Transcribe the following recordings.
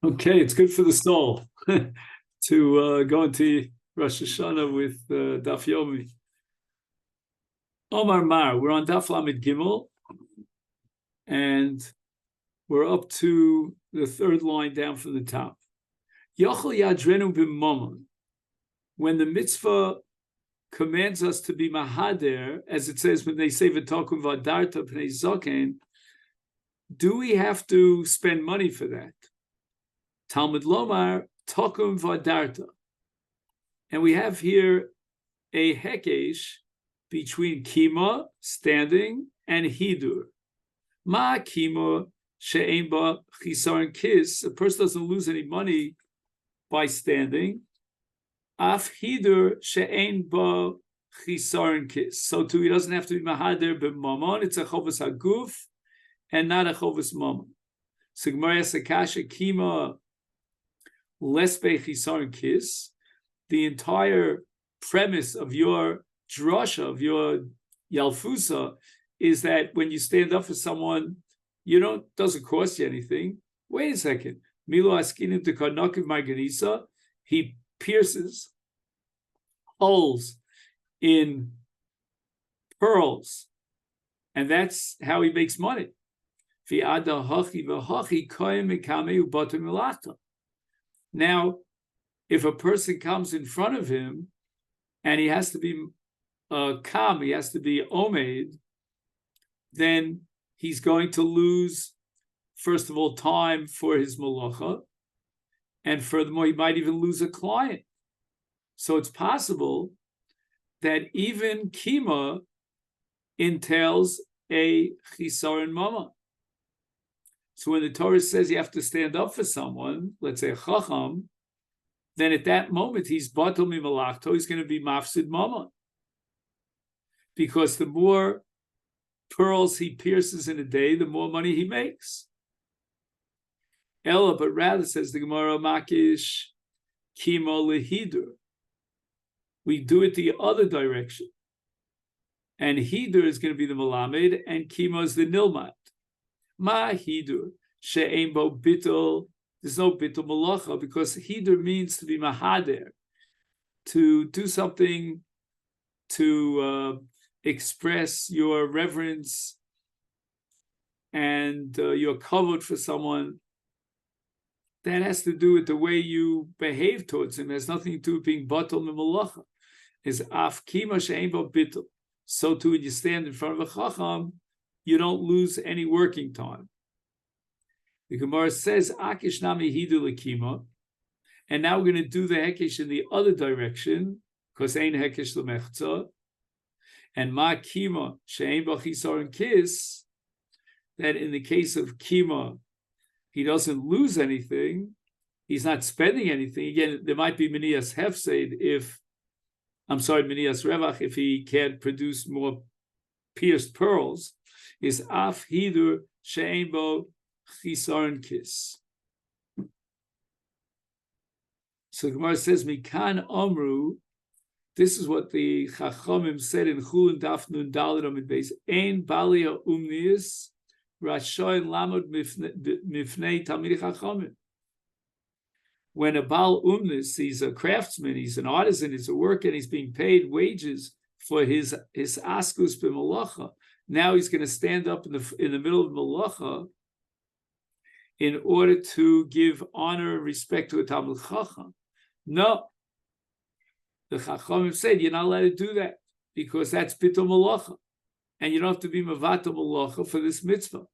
Okay, it's good for the soul to go into Rosh Hashanah with Daf Yomi. Omar Mar, we're on Daf Lamed Gimel, and we're up to the third line down from the top. Yochel Yadrenu b'mamon. When the mitzvah commands us to be mahader, as it says when they say v'tokum v'adarta pnei zoken, do we have to spend money for that? Talmud Lomar tokum v'adarta. And we have here a hekesh between kima, standing, and hidur. Ma kima she'ein ba chisaron kis. A person doesn't lose any money by standing. Af hidur she'ein ba chisaron kis. So too, he doesn't have to be mahader b'mamon. It's a chovas haguf and not a chovas mamon. So Gemara Sakasha kima lesbe chisaron kis. The entire premise of your drasha, of your yalfusa, is that when you stand up for someone, doesn't cost you anything. Wait a second. Milo askinim to karnakiv marganisa, he pierces holes in pearls, and that's how he makes money. Now, if a person comes in front of him and he has to be he has to be omed, then he's going to lose, first of all, time for his malacha, and furthermore, he might even lose a client. So it's possible that even kima entails a chisaron mama. So when the Torah says you have to stand up for someone, let's say a chacham, then at that moment he's batal mimalachto, he's going to be mafsid mama. Because the more pearls he pierces in a day, the more money he makes. Ella, but rather, says the Gemara, makish kimo lehidur. We do it the other direction. And hidur is going to be the malamed, and kimo is the nilmat. Ma hidur, she'ein bo bittul. There's no bittul malacha, because hidur means to be mahader, to do something to express your reverence and your kavod for someone. That has to do with the way you behave towards him. It has nothing to do with being batal memalacha. Is af kima she'ein bo bittul. So too, when you stand in front of a chacham, you don't lose any working time. The Gemara says, Akish nami hidu lekima, and now we're going to do the hekesh in the other direction, because ain't hekesh lemechza, and ma kima she'ein b'chisaron kis, that in the case of kima, he doesn't lose anything, he's not spending anything. Again, there might be minias hefseid minias revach, if he can't produce more pierced pearls, is af hidur she'ein bo chisaron kis. So Gemara says, Mikan Omru, this is what the Chachamim said in Chulin Daf Nun Daled Amid Beis, Ein Bali Umnius Rashoin Lamod Mifnei Talmidei Chachamim. When a Baal Umnis, he's a craftsman, he's an artisan, he's a worker, and he's being paid wages for his askus b'malacha. Now he's going to stand up in the middle of malacha in order to give honor and respect to a Talmid Chacham. No. The Chachamim said you're not allowed to do that because that's bittul malacha, and you don't have to be mavato malacha for this mitzvah.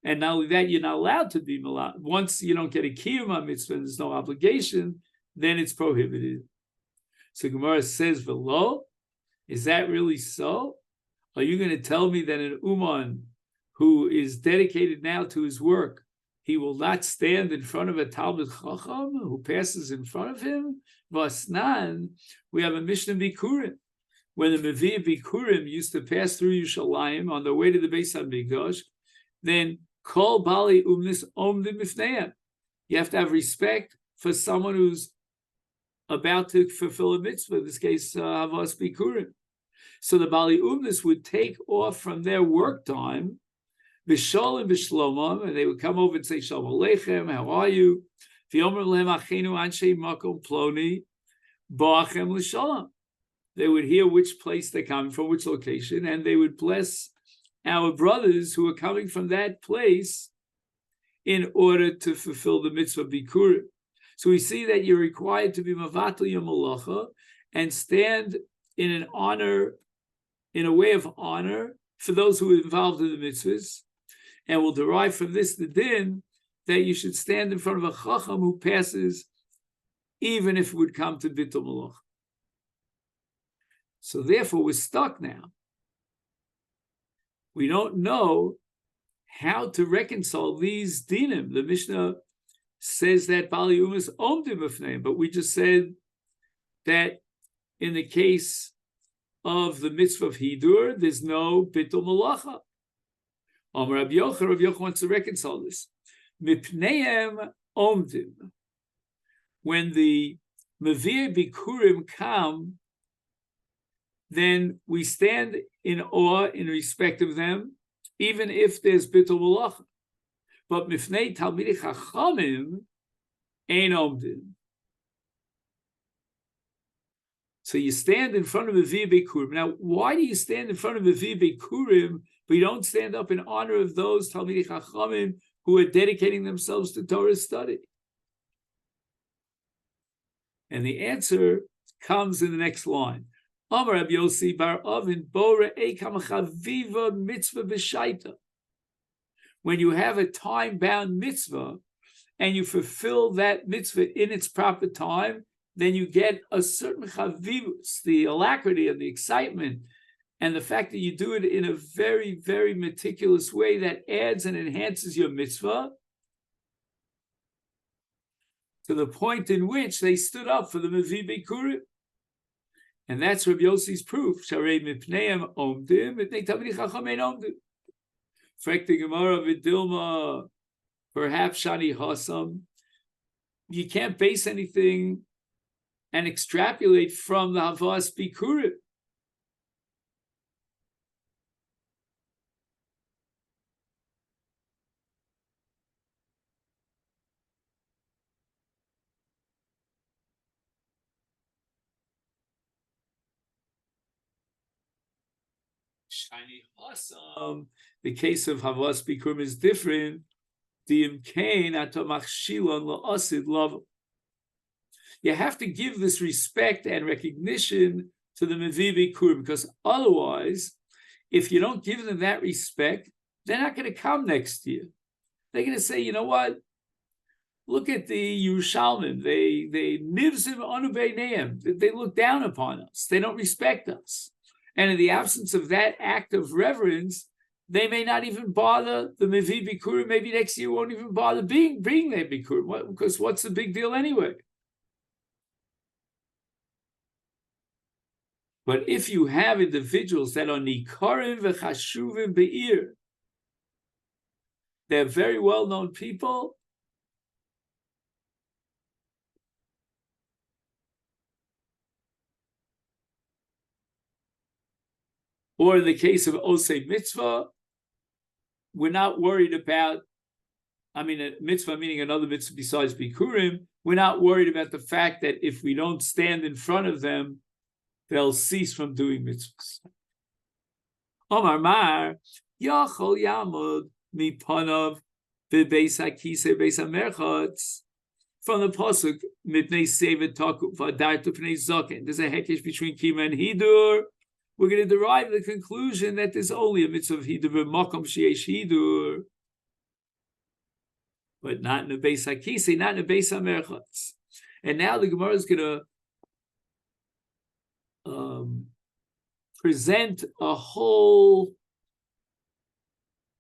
And not only that, you're not allowed to be malacha. Once you don't get a kiyum mitzvah, and there's no obligation, then it's prohibited. So Gemara says, "Velo, is that really so? Are you going to tell me that an uman who is dedicated now to his work, he will not stand in front of a Talmid Chacham who passes in front of him? Vasnan, we have a Mishnah Bikurim. When the Mevi Bikurim used to pass through Yerushalayim on their way to the Beis HaMikdash, then Kol Bali Umnis Omdim Mifneim. You have to have respect for someone who's about to fulfill a mitzvah, in this case, Havas Bikurim. So the Bali Umnis would take off from their work time V'sholim v'shlomam, and they would come over and say, Shalom Aleichem, how are you? V'yomer lehem achenu anshe makom ploni, ba'achem l'shalom. They would hear which place they're coming from, which location, and they would bless our brothers who are coming from that place in order to fulfill the mitzvah bikurim. So we see that you're required to be mavatal your malacha and stand in an honor, in a way of honor for those who are involved in the mitzvahs, and will derive from this the din that you should stand in front of a chacham who passes, even if it would come to bitul malacha. So therefore, we're stuck now. We don't know how to reconcile these dinim. The Mishnah says that Bali Umas omdim b'fneim, but we just said that in the case of the mitzvah of Hidur, there's no bitul malacha. Rabbi Yochanan wants to reconcile this. Mipneim omdim. When the Mevir Bikurim come, then we stand in awe in respect of them, even if there's bitul malacha. But mifnei talmidei chachamim ein omdim. So you stand in front of a Bikurim. Now, why do you stand in front of a Bikurim, but you don't stand up in honor of those talmidei chachamim who are dedicating themselves to Torah study? And the answer comes in the next line. Amar Rabbi Yossi bar Avin bo re'ei kama chaviva mitzvah b'shaita. When you have a time-bound mitzvah and you fulfill that mitzvah in its proper time, then you get a certain chavivus, the alacrity and the excitement, and the fact that you do it in a very, very meticulous way that adds and enhances your mitzvah to the point in which they stood up for the Mevi Bikurim. And that's Rabbi Yossi's proof. Sharei mipneim omdim, mipnei talmidei chachamim omdim. Frekti Gemara v'dilma, perhaps shani hasam. You can't base anything and extrapolate from the havas bikurim. Shiny awesome. The case of Havas Bikurim is different. You have to give this respect and recognition to the Mevi Bikurim, because otherwise, if you don't give them that respect, they're not going to come next year. They're going to say, you know what? Look at the Yerushalmim. They nivzim anu beineim. They look down upon us. They don't respect us. And in the absence of that act of reverence, they may not even bother the Mevi Bikurim. Maybe next year won't even bother being their Bikurim, because what's the big deal anyway? But if you have individuals that are nikarim v'chashuvim be'ir, they're very well-known people, or in the case of Osei Mitzvah, we're not worried about, a mitzvah meaning another mitzvah besides Bikurim, we're not worried about the fact that if we don't stand in front of them, they'll cease from doing mitzvahs. Omar Mar, Yachol Yamud, Mipanav, Bebeis HaKisei, Beis HaMerchatz, from the Pasuk, Mipnei Sevet Taku, Vadartu Pnei Zaken. There's a hekesh between Kima and Hidur. We're going to derive the conclusion that there's only a mitzvah of Hidur, Makom Sheyesh Hidur, but not in the Beis HaKisei, not in the Beis HaMerchatz. And now the Gemara is going to present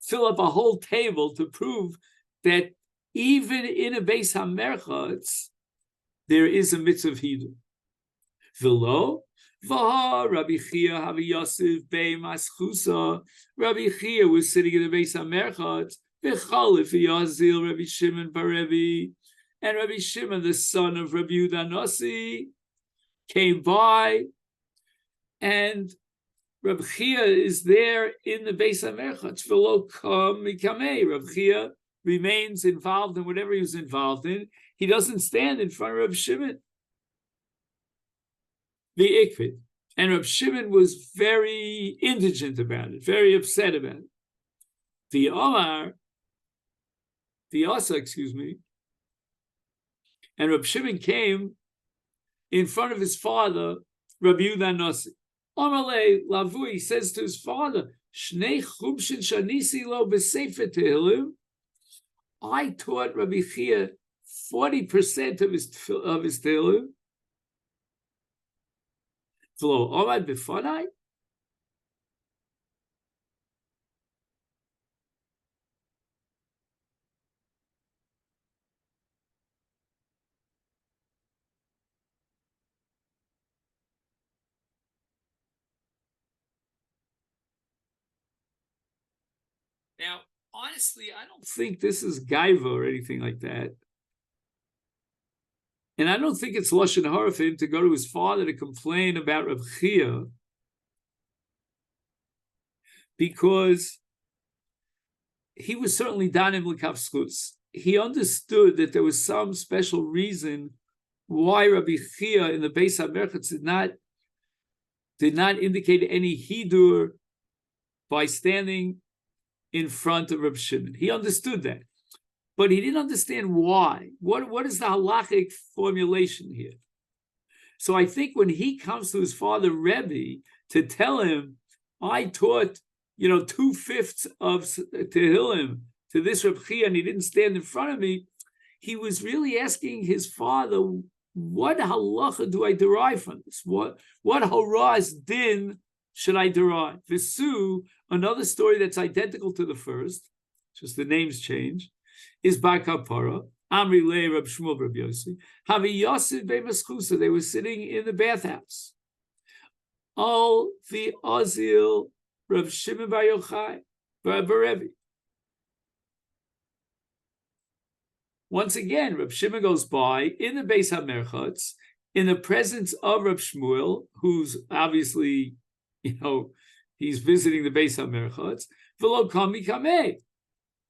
fill up a whole table to prove that even in a Beis HaMerchatz, there is a mitzvah of Hidur. V'lo, Vaha, Rabbi Chia, Havi Yosef, Bei Maschusa. Rabbi Chia was sitting in the Beis HaMerchatz, V'chalif Yazil, Rabbi Shimon Barevi, and Rabbi Shimon, the son of Rabbi Yehuda Nasi, came by, and Reb Chia is there in the Beis HaMerchatz. V'lo kam mikamei. Reb Chia remains involved in whatever he was involved in. He doesn't stand in front of Reb Shimon. The Ikvid. And Reb Shimon was very indigent about it, very upset about it. The Asa, and Reb Shimon came in front of his father, Rabbi Yehuda Nasi. Amalei Lavu, he says to his father, Shnei chumshin shanisi lo b'sefer Tehillim. I taught Rabbi Chia 40% of his Tehillim. V'lo omad b'fanai. Now, honestly, I don't think this is gaiva or anything like that. And I don't think it's lashon hara for him to go to his father to complain about Reb Chia, because he was certainly danim l'kav schus. He understood that there was some special reason why Rabbi Chia in the Beis HaMerchatz did not indicate any hidur by standing in front of Reb Shimon. He understood that, but he didn't understand why. What is the halachic formulation here? So I think when he comes to his father Rebbe to tell him, I taught 2/5 of Tehillim to this Reb Chia and he didn't stand in front of me, he was really asking his father, what halacha do I derive from this? What haraz din should I derive? Visu, another story that's identical to the first, just the names change, is Bar Kapara, Amri Le Reb Shmuel Reb Yossi, Havi Yosef B'Maschusa. They were sitting in the bathhouse. All the Ozil Reb Shimon Bar Yochai Bar Rebbe. Once again, Reb Shimon goes by in the Beis HaMerchatz in the presence of Reb Shmuel, who's obviously, he's visiting the Beis HaMerchatz. V'lo kami kamei.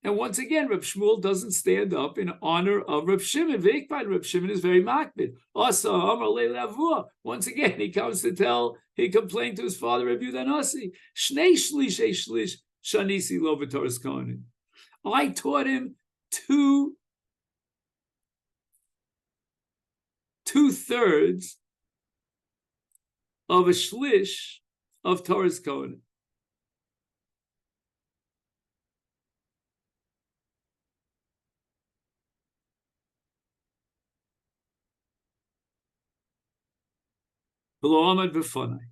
And once again, Reb Shmuel doesn't stand up in honor of Reb Shimon. V'ikbad, Reb Shimon is very makbid. Asa amar le'lavua. Once again, he comes to he complained to his father, Reb Yehuda Nasi. Shnei shlish shanisi lo b'toras kohanim. I taught him 2/3 of a shlish of Torah's Kohanim.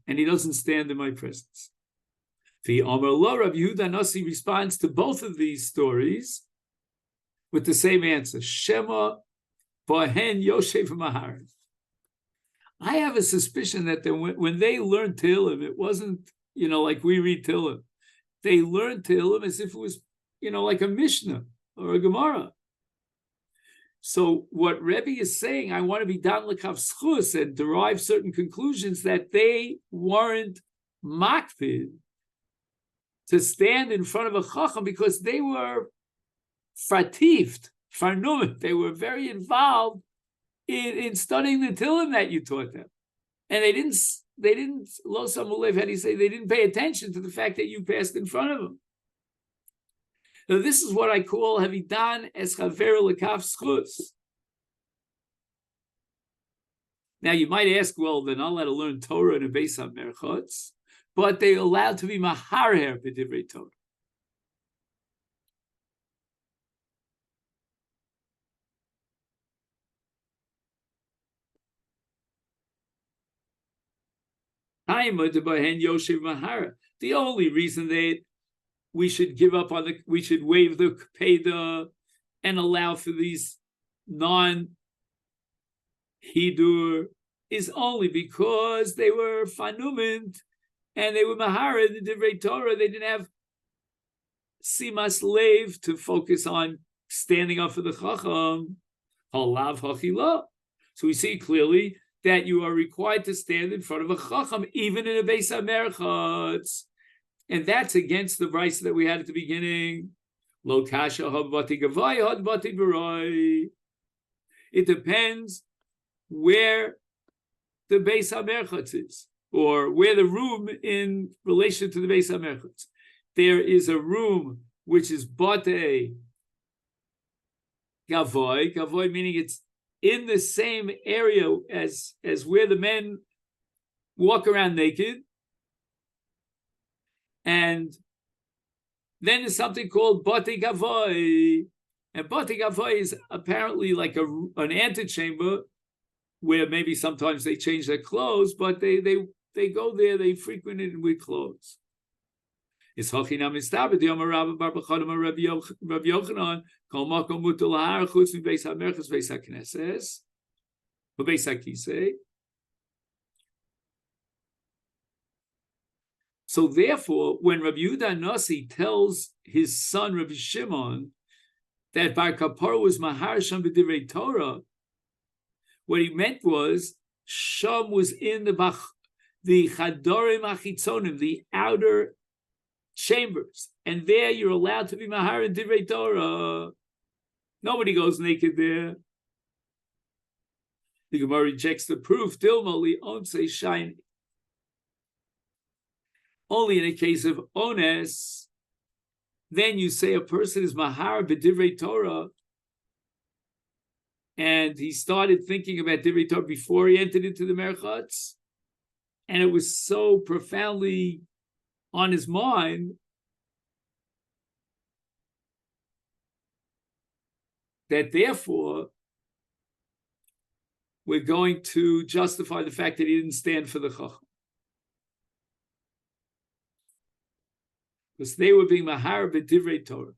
And he doesn't stand in my presence. The Amar Lo, Rabbi Yehuda Nasi responds to both of these stories with the same answer. Shema Bahen Yosef Mahar. I have a suspicion that when they learned Tehillim, it wasn't, like we read Tehillim. They learned Tehillim as if it was, like a Mishnah or a Gemara. So what Rebbe is saying, I want to be dan l'kav schus and derive certain conclusions that they weren't makpid to stand in front of a chacham because they were fativt, farnumit. They were very involved in studying the Tehillim that you taught them. And they didn't lo samulev, how do you say, they didn't pay attention to the fact that you passed in front of them. Now, this is what I call havidan es chaver l'kav schus. Now, you might ask, well, they're not allowed to learn Torah in a Beis HaMerchatz, but they're allowed to be maharher b'divrei Torah. The only reason that we should give up on we should waive the peda and allow for these non-hidur is only because they were fanumint and they were mahara in the divrei Torah. They didn't have simas leiv to focus on standing up for the chacham. Halav hachila. So we see clearly that you are required to stand in front of a chacham, even in a Beis HaMerchatz. And that's against the brisa that we had at the beginning. Lo kasha habati gavai hadbati baroi. It depends where the Beis HaMerchatz is, or where the room in relation to the Beis HaMerchatz. There is a room which is bate gavoi, gavoi meaning it's in the same area as where the men walk around naked. And then there's something called bate gavoi. And bate gavoi is apparently like an antechamber where maybe sometimes they change their clothes, but they go there, they frequent it with clothes. It's Hochinam Istabed, Yom Rabbi Bar B'Chodim Rabbi Yochanan, Kol Makom Mutal Lahar, Chutz Beis HaMerchatz, Beis HaKnesses, Beis HaKisei. So therefore, when Rabbi Yehuda Nasi tells his son Rabbi Shimon that Bar Kapara was Mahar Sham B'Divrei Torah, what he meant was Sham was in the Chadorim Achitzonim, the outer chambers, and there you're allowed to be Mahar in Divrei Torah. Nobody goes naked there. The Gemara rejects the proof. Dilmali onse shine. Only in a case of ones, then you say a person is Mahar b'Divrei Torah, and he started thinking about Divrei Torah before he entered into the Merchatz, and it was so profoundly on his mind that therefore we're going to justify the fact that he didn't stand for the Chacham. Because they were being Mahar b'Divrei Torah.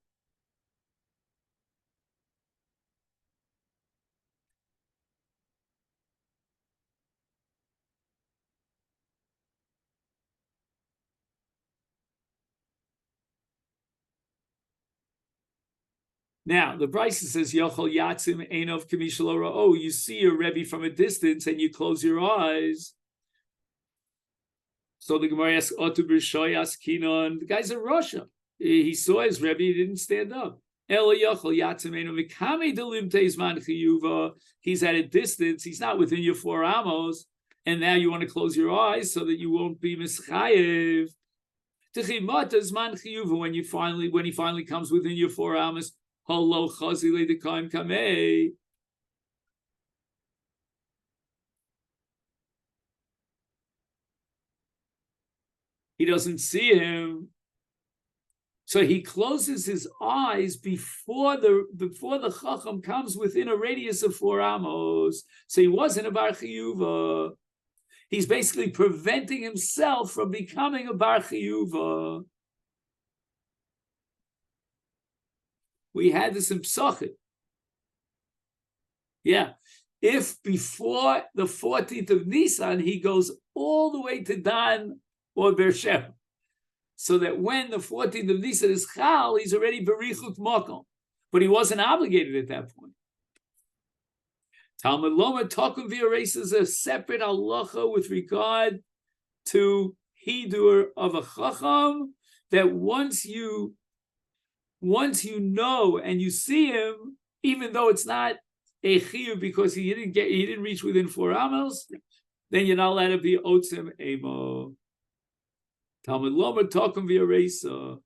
Now, the Brisa says, Yochel Yatzim Einov Kamishal Oh, you see your Rebbe from a distance and you close your eyes. So the Gemara asks, Otu B'Shoy Askinon, the guy's in Russia. He saw his Rebbe, he didn't stand up. Elo Yochel Yatzim Einov Mikame Delim Teizman Chiyuva. He's at a distance, he's not within your 4 amos, and now you want to close your eyes so that you won't be Mischayev. When he finally comes within your 4 amos, Hello, Chazile de Kaim Kamei. He doesn't see him, so he closes his eyes before the Chacham comes within a radius of 4 amos. So he wasn't a Bar Chiyuva. He's basically preventing himself from becoming a Bar Chiyuva. We had this in Psachim. Yeah. If before the 14th of Nisan, he goes all the way to Dan or Beersheba, so that when the 14th of Nisan is Chal, he's already Berichut Mokom. But he wasn't obligated at that point. Talmud Loma Tokum V'Yareis is a separate halacha with regard to Hidur of a Chacham, that once you know and you see him, even though it's not a chiyuv because he didn't reach within 4 amos, then you're not allowed to be otzem emo. Talmud Lomer Tokum V'Yareisa.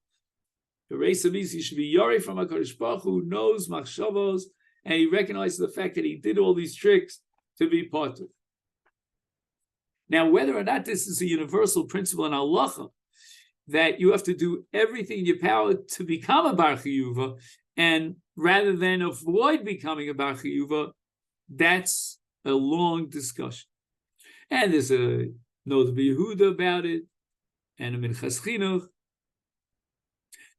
Yareisa means he should be yori from HaKadosh Baruch Hu, who knows machshavos, and he recognizes the fact that he did all these tricks to be potter. Now, whether or not this is a universal principle in halacha, that you have to do everything in your power to become a Bar Chiyuva, and rather than avoid becoming a Bar Chiyuva, that's a long discussion. And there's a Noda B'Yehuda about it, and a Minchas Chinuch.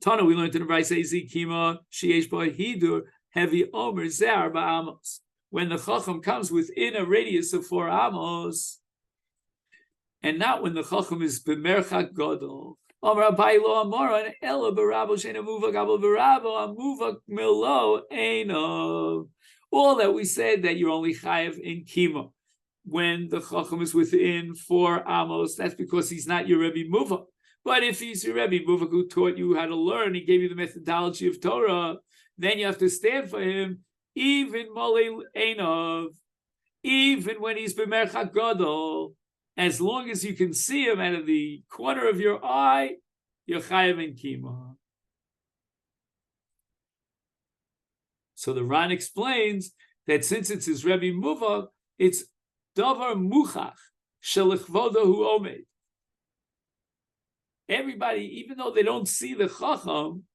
Tana, we learned in the Brayse Zikima, Sheyesh Ba Hidur, Heavy Omer Zer Ba'amos. When the Chacham comes within a radius of 4 amos, and not when the Chacham is B'merchak Gadol. All that we said that you're only chayav in kima. when the Chacham is within 4 amos, that's because he's not your Rebbe Muvak. But if he's your Rebbe Muvak who taught you how to learn, he gave you the methodology of Torah, then you have to stand for him, even Malei Einov, even when he's B'merchak Gadol, as long as you can see him out of the corner of your eye, you're Chayav and Kima. So the Ran explains that since it's his Rebbe Muvak, it's Davar Muchach Shelichvoda Hu Omed. Everybody, even though they don't see the Chacham,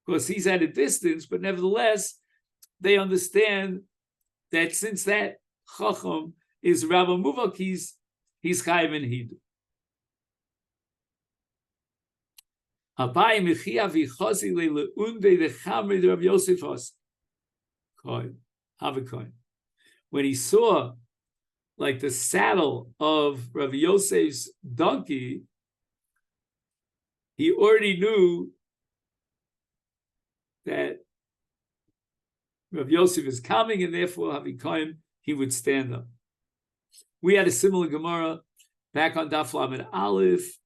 because he's at a distance, but nevertheless, they understand that since that Chacham is Rabbi Muvak, he's Chayav and Hidu. Abai Mechia V'Chazi Le'Leunde the Chamri the Rabbi Yosef Hos. When he saw like the saddle of Rabbi Yosef's donkey, he already knew that Rabbi Yosef is coming, and therefore Havikoim, he would stand up. We had a similar Gemara back on Daf Lamed Aleph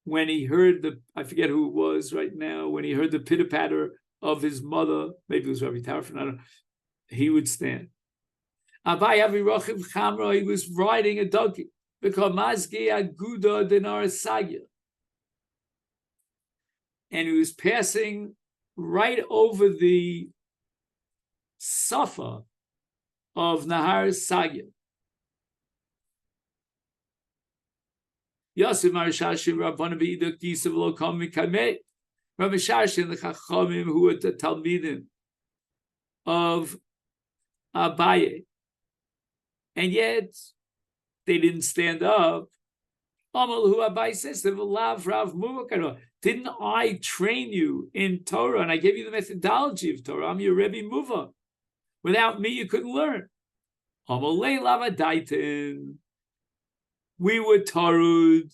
when he heard I forget who it was right now, when he heard the pitter-patter of his mother, maybe it was Rabbi Tarfon, I don't know, he would stand. Abai Avirochim Chamra, he was riding a donkey, because Mazge Aguda Dinar Sagya. And he was passing right over the Safa of Nahar Sagya. Yosef Marashashim Rabbana B'Iduk Yisav Lo Kam Mikameh. Rabbi Shashim, the Chachamim, who were the Talmidim of Abaye, and yet they didn't stand up. Amal, who Abaye says, didn't I train you in Torah, and I gave you the methodology of Torah? I'm your Rebbe Muva. Without me, you couldn't learn. Amal lei lava daitin. We were Tarud.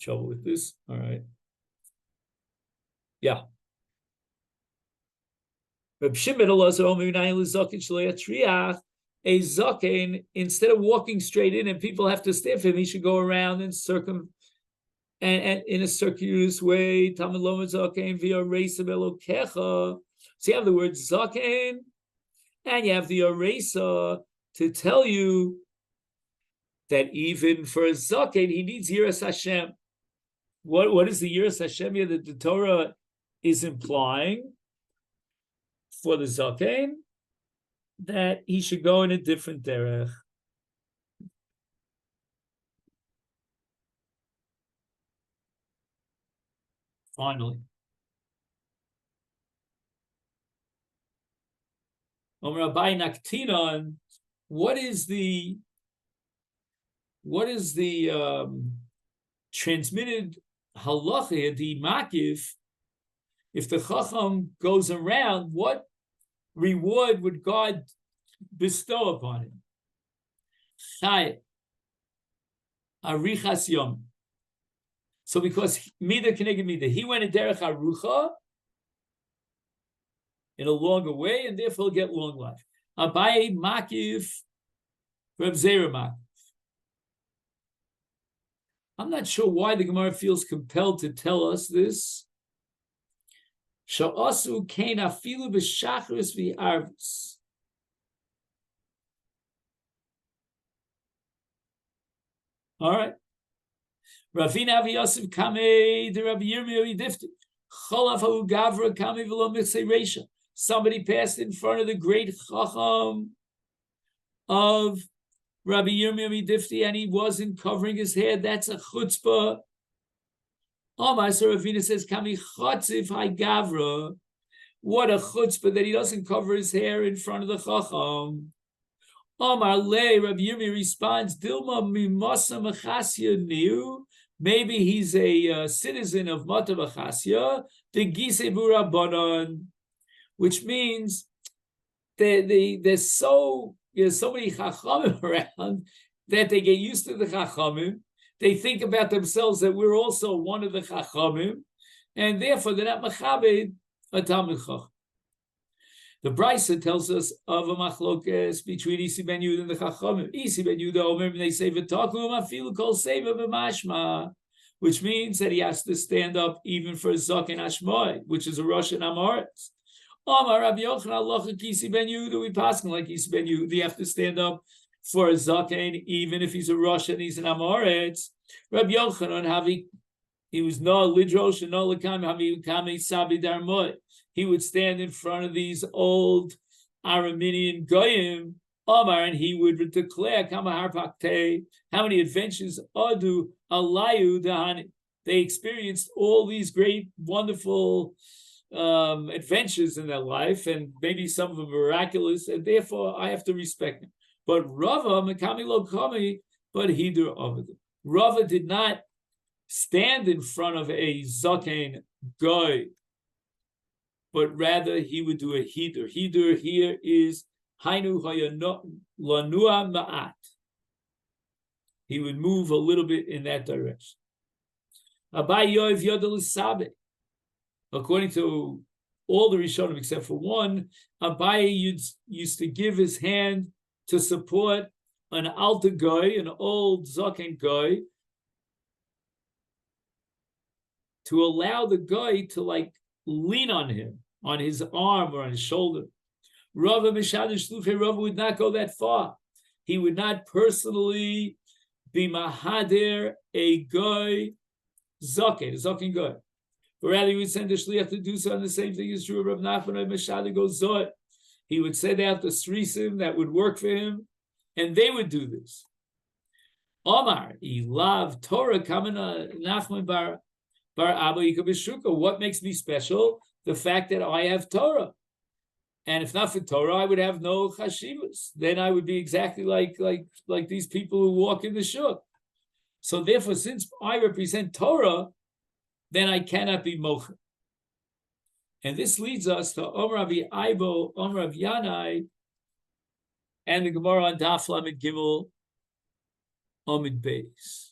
Trouble with this. All right. Yeah. A zaken, instead of walking straight in and people have to stand for him, he should go around and and in a circuitous way. So you have the word zaken, and you have the erasa to tell you that even for a zaken, he needs Yiras Hashem. What is the Yiras Hashem here that the Torah is implying for the zaken? That he should go in a different derech. Finally. Omer Abai Naktinon, what is the transmitted halacha, the makif, if the chacham goes around, what reward would God bestow upon him? Chay, arichas yom. So because mida keneged mida, he went in derech arucha in a longer way, and therefore he'll get long life. Abaye makif, Reb Zera makif. I'm not sure why the Gemara feels compelled to tell us this. Sha'asu kain afilu b'shachris v'arvis. All right. Ravina Avi Yosef Kamei the Rabbi Yirmiyah Yidifti. Cholaf Hu Gavra Kamei V'lo Mitzei Reisha. Somebody passed in front of the great Chacham of Rabbi Yirmiyah Yidifti, and he wasn't covering his hair. That's a chutzpah. Omar, so Ravina says, Kami Chotzif Hai Gavra. What a chutzpah that he doesn't cover his hair in front of the Chacham. Omar Le, Rabbi Yomi responds, Dilma mimasa machasya niu. Maybe he's a citizen of Mata Machasya, the Gisebu Rabbanon, which means there's so many Chachamim around that they get used to the Chachamim. They think about themselves that we're also one of the Chachamim, and therefore they're not Machabed a Talmid Chacham. The Brisa tells us of a machlokes between Isi ben Yehuda and the Chachamim. Isi ben Yehuda, Omer, they say v'taku mafilu kol seva b'mashma, which means that he has to stand up even for Zaken Ashmoi, which is a Rosh and Amoritz. Omar Rabbi Yochanan lochak Isi ben Yehuda, we pass him like Isi ben Yehuda. You have to stand up for a Zaken even if he's a Rosh and he's an Amoritz. Rabbi Yochanan, he was no lidrosh and no lekam havi kami sabi darmoi. He would stand in front of these old Aramean goyim, Omar, and he would declare kama harpakte, how many adventures adu alayu dahani. They experienced all these great, wonderful adventures in their life, and maybe some of them miraculous, and therefore I have to respect them. But Rava mekami lo kami, but hidur avodah. Rava did not stand in front of a zaken goy, but rather he would do a hidur. Hidur here is hainu lanua ma'at. He would move a little bit in that direction. Abai yoiv yodel sabe. According to all the Rishonim except for one, Abai used to give his hand to support an alter guy, an old zaken guy, to allow the guy to like lean on him, on his arm or on his shoulder. Rava Mishadish Shluchei Rava would not go that far. He would not personally be mahader a guy, zaken guy. But rather he would send a shliach to do so, and the same thing is true of Rav Nachman and Mishadi goes Zohar. He would send out the srisim that would work for him, and they would do this. Omar, Ilav Torah Kamana Nachman Bar Abba Yikabishuka. What makes me special? The fact that I have Torah. And if not for Torah, I would have no chashivas. Then I would be exactly like these people who walk in the shuk. So therefore, since I represent Torah, then I cannot be mocha. And this leads us to Omer Avi Aibo, Omer Avi Yanai, and the Gemara on Daf Lamed Gimel Omid Beis.